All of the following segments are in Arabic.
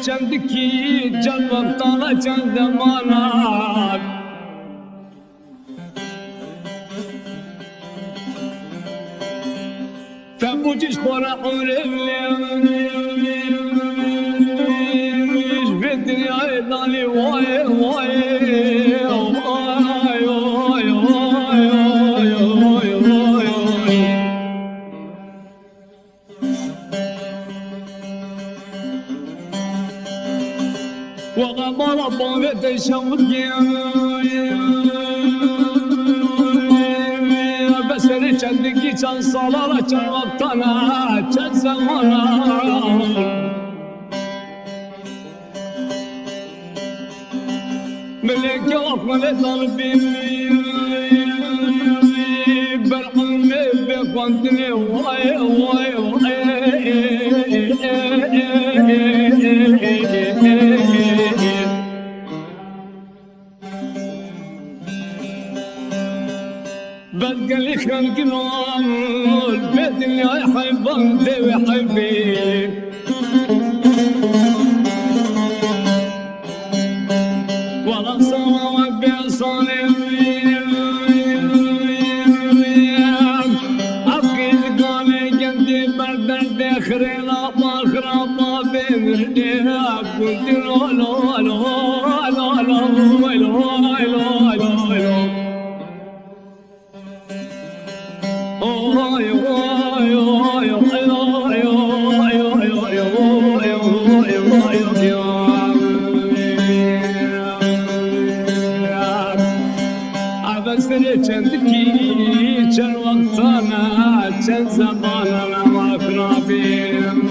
چندکی جلوه تالا چند ماناد تبوجش برا عمرش في الدنيا دالي واي واي وغمر بابت شوقي بسري چندگی چند سالارا چند وقتانا چند زمانا ملك أقبل قلبي برحمي بقندني واي واي بلقى خلق نور البيت اللي يحبن دي حبي ولا صار بيصاني أبقي قالي جندي بردد خرينا ما خرابا بمرديها قلت له لا لا لا لا لا لا لا چندکی چند وقتانا چند زمانا ما خرابیم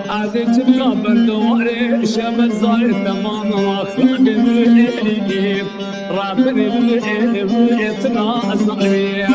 عادی تبقى بردواري شب الزايد تمام ما خرابیم رابر اتنا الظلمية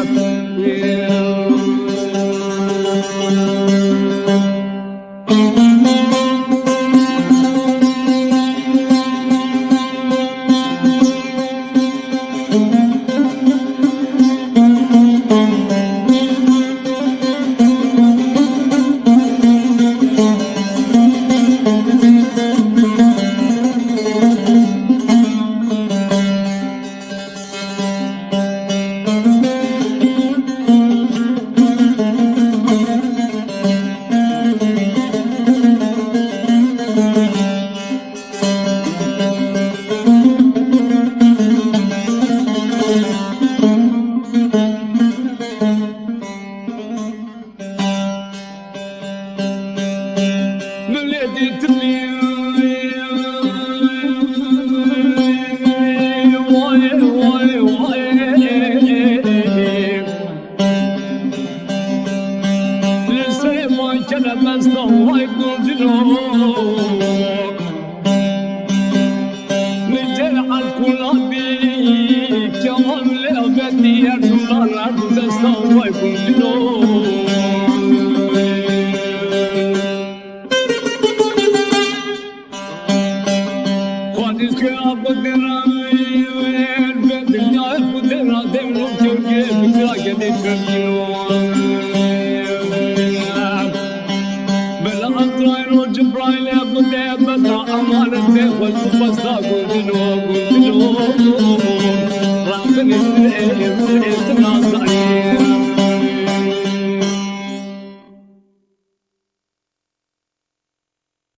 جبرائيل يا ابو ديب بدا امانته والقصه قلت له